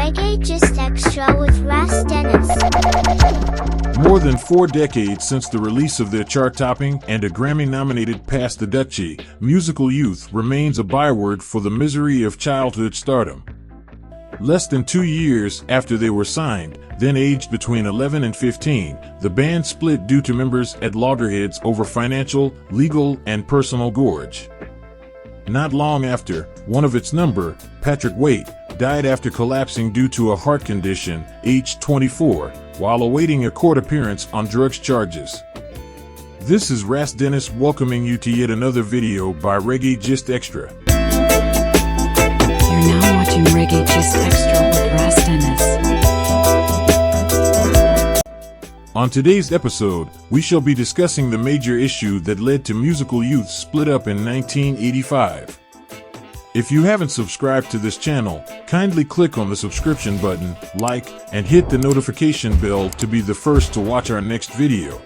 Reggae Just Extra with Ras Dennis. More than 4 decades since the release of their chart-topping and a Grammy-nominated Pass the Dutchie, Musical Youth remains a byword for the misery of childhood stardom. Less than 2 years after they were signed, then aged between 11 and 15, the band split due to members at loggerheads over financial, legal, and personal gorge. Not long after, one of its number, Patrick Waite, died after collapsing due to a heart condition, aged 24, while awaiting a court appearance on drugs charges. This is Ras Dennis welcoming you to yet another video by Reggae Just Extra. You're now watching Reggae Just Extra with Ras Dennis. On today's episode, we shall be discussing the major issue that led to Musical Youth split up in 1985. If you haven't subscribed to this channel, kindly click on the subscription button, like, and hit the notification bell to be the first to watch our next video.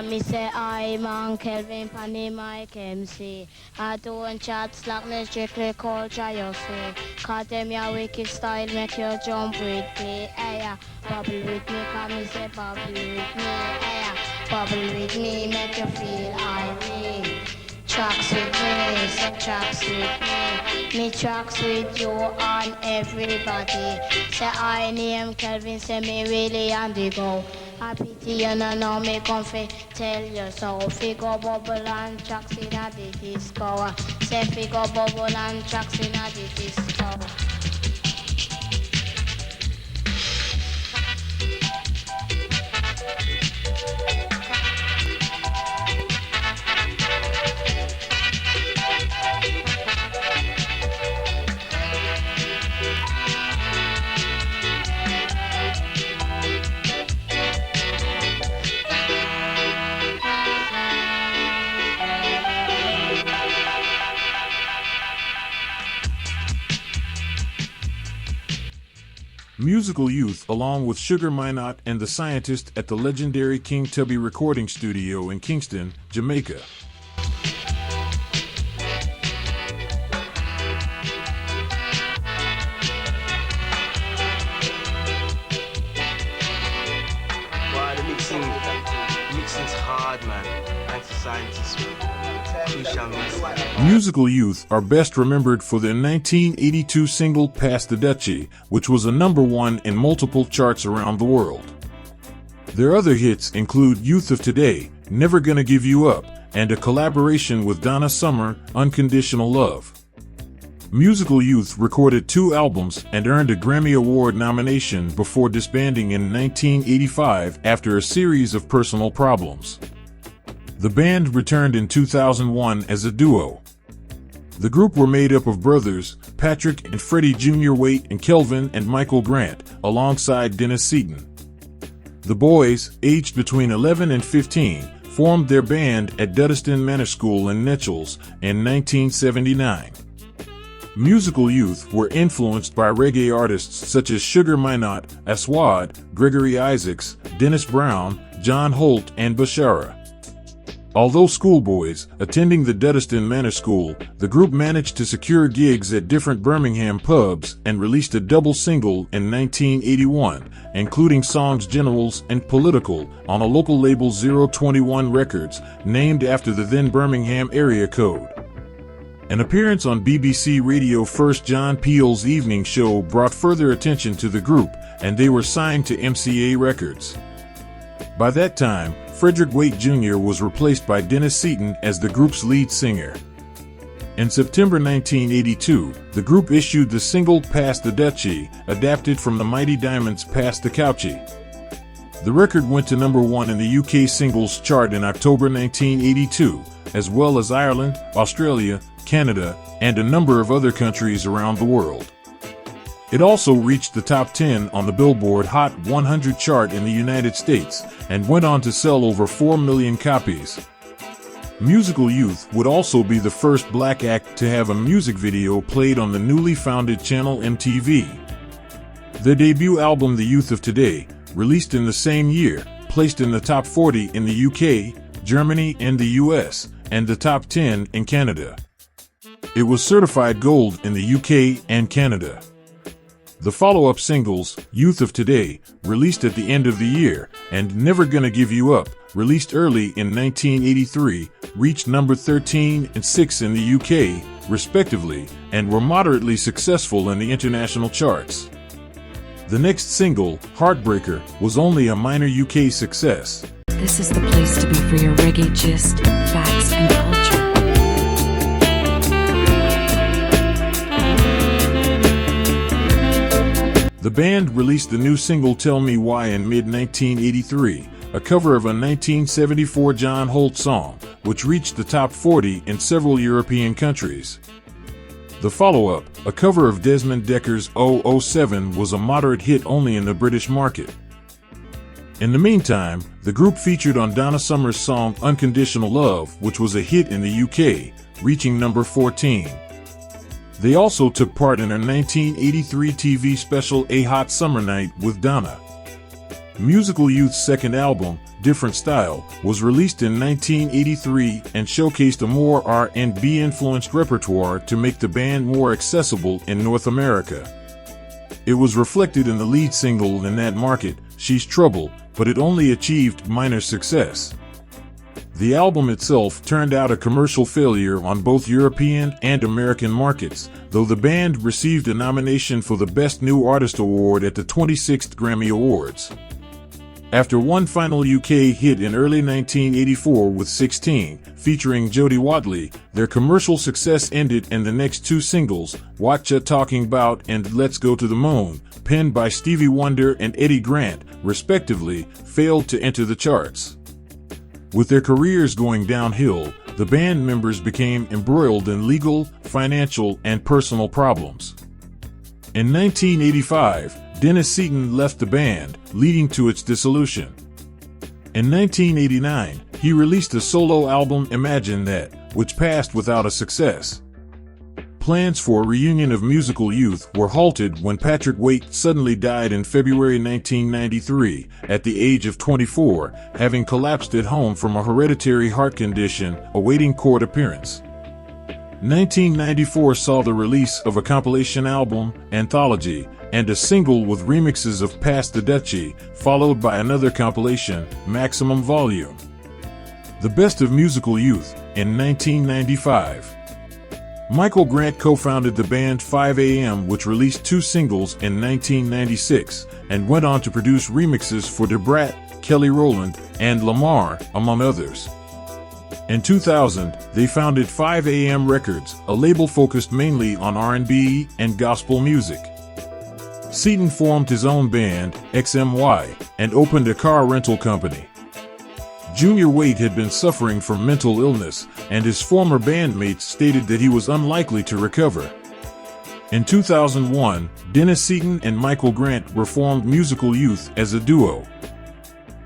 Me say I man Kelvin Panny Mike MC. I don't chat slackness strictly culture you see. Cause them your wicked style make you jump with me. Aya, bubble with me, cause me say bubble with me. Aya, bubble with me, make you feel I tracks with me, say tracks with me. Me tracks with you and everybody. Say I name Kelvin, say me really on the go. I pity you no know me comfy. Tell you so. Figure bubble and tracks in a the disco. Say figure bubble and tracks in a the disco. Musical Youth, along with Sugar Minott and the scientist at the legendary King Tubby recording studio in Kingston, Jamaica. Wow, the mixing's hard, man. Thanks to scientists. Crucial mixing. Musical Youth are best remembered for their 1982 single Pass the Dutchie, which was a #1 in multiple charts around the world. Their other hits include Youth of Today, Never Gonna Give You Up, and a collaboration with Donna Summer, Unconditional Love. Musical Youth recorded 2 albums and earned a Grammy Award nomination before disbanding in 1985 after a series of personal problems. The band returned in 2001 as a duo. The group were made up of brothers, Patrick and Freddie Jr. Waite and Kelvin and Michael Grant, alongside Dennis Seaton. The boys, aged between 11 and 15, formed their band at Duddeston Manor School in Netchells in 1979. Musical Youth were influenced by reggae artists such as Sugar Minott, Aswad, Gregory Isaacs, Dennis Brown, John Holt, and Bashara. Although schoolboys, attending the Duddeston Manor School, the group managed to secure gigs at different Birmingham pubs and released a double single in 1981, including songs Generals and Political, on a local label 021 Records, named after the then Birmingham area code. An appearance on BBC Radio 1's John Peel's evening show brought further attention to the group, and they were signed to MCA Records. By that time, Frederick Waite Jr. was replaced by Dennis Seaton as the group's lead singer. In September 1982, the group issued the single Pass the Dutchie, adapted from the Mighty Diamonds' Pass the Couchie. The record went to #1 in the UK singles chart in October 1982, as well as Ireland, Australia, Canada, and a number of other countries around the world. It also reached the top 10 on the Billboard Hot 100 chart in the United States and went on to sell over 4 million copies. Musical Youth would also be the first black act to have a music video played on the newly founded channel MTV. Their debut album, The Youth of Today, released in the same year, placed in the top 40 in the UK, Germany, and the US, and the top 10 in Canada. It was certified gold in the UK and Canada. The follow-up singles, Youth of Today, released at the end of the year, and Never Gonna Give You Up, released early in 1983, reached number 13 and 6 in the UK, respectively, and were moderately successful in the international charts. The next single, Heartbreaker, was only a minor UK success. This is the place to be for your reggae gist, facts, and culture. The band released the new single Tell Me Why in mid-1983, a cover of a 1974 John Holt song, which reached the top 40 in several European countries. The follow-up, a cover of Desmond Decker's 007, was a moderate hit only in the British market. In the meantime, the group featured on Donna Summer's song Unconditional Love, which was a hit in the UK, reaching number 14. They also took part in a 1983 TV special A Hot Summer Night with Donna. Musical Youth's second album, Different Style, was released in 1983 and showcased a more R&B influenced repertoire to make the band more accessible in North America. It was reflected in the lead single in that market, She's Trouble, but it only achieved minor success. The album itself turned out a commercial failure on both European and American markets, though the band received a nomination for the Best New Artist Award at the 26th Grammy Awards. After one final UK hit in early 1984 with 16, featuring Jodie Watley, their commercial success ended and the next two singles, Whatcha Talking About and Let's Go to the Moon, penned by Stevie Wonder and Eddie Grant, respectively, failed to enter the charts. With their careers going downhill, the band members became embroiled in legal, financial, and personal problems. In 1985, Dennis Seaton left the band, leading to its dissolution. In 1989, he released a solo album, Imagine That, which passed without a success. Plans for a reunion of Musical Youth were halted when Patrick Waite suddenly died in February 1993, at the age of 24, having collapsed at home from a hereditary heart condition, awaiting court appearance. 1994 saw the release of a compilation album, Anthology, and a single with remixes of Pass the Dutchie, followed by another compilation, Maximum Volume. The Best of Musical Youth, in 1995. Michael Grant co-founded the band 5am, which released two singles in 1996, and went on to produce remixes for Da Brat, Kelly Rowland, and Lamar, among others. In 2000, they founded 5am Records, a label focused mainly on R&B and gospel music. Seaton formed his own band, XMY, and opened a car rental company. Junior Waite had been suffering from mental illness, and his former bandmates stated that he was unlikely to recover. In 2001, Dennis Seaton and Michael Grant reformed Musical Youth as a duo.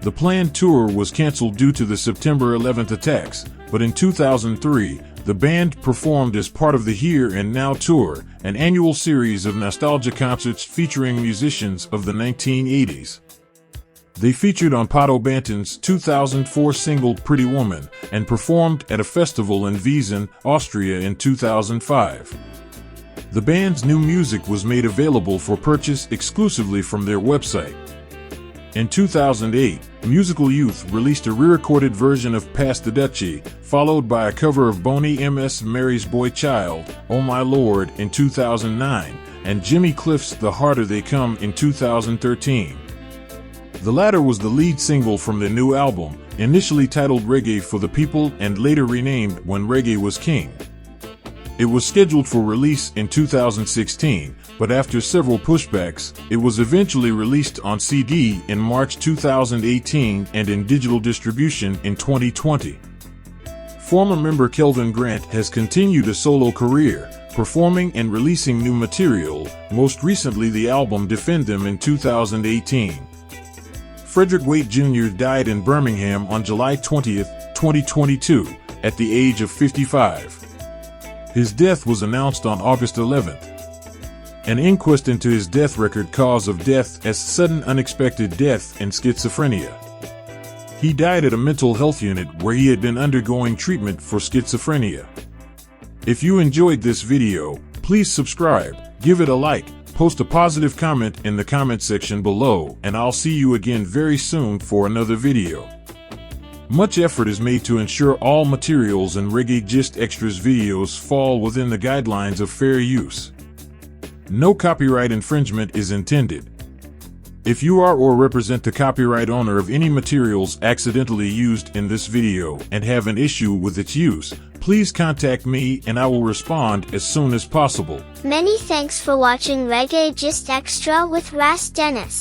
The planned tour was canceled due to the September 11th attacks, but in 2003, the band performed as part of the Here and Now Tour, an annual series of nostalgia concerts featuring musicians of the 1980s. They featured on Pato Banton's 2004 single Pretty Woman and performed at a festival in Wiesn, Austria in 2005. The band's new music was made available for purchase exclusively from their website. In 2008, Musical Youth released a re-recorded version of Pass the Dutchie, followed by a cover of Boney M.S. Mary's Boy Child, Oh My Lord, in 2009, and Jimmy Cliff's The Harder They Come in 2013. The latter was the lead single from their new album, initially titled Reggae for the People and later renamed When Reggae Was King. It was scheduled for release in 2016, but after several pushbacks, it was eventually released on CD in March 2018 and in digital distribution in 2020. Former member Kelvin Grant has continued a solo career, performing and releasing new material, most recently the album Defend Them in 2018. Frederick Waite Jr. died in Birmingham on July 20, 2022, at the age of 55. His death was announced on August 11th. An inquest into his death record cause of death as sudden unexpected death and schizophrenia. He died at a mental health unit where he had been undergoing treatment for schizophrenia. If you enjoyed this video, please subscribe, give it a like, Post a positive comment in the comment section below, and I'll see you again very soon for another video. Much effort is made to ensure all materials in Reggae Gist Extras videos fall within the guidelines of fair use. No copyright infringement is intended. If you are or represent the copyright owner of any materials accidentally used in this video and have an issue with its use, please contact me and I will respond as soon as possible. Many thanks for watching Reggae Gist Extra with Ras Dennis.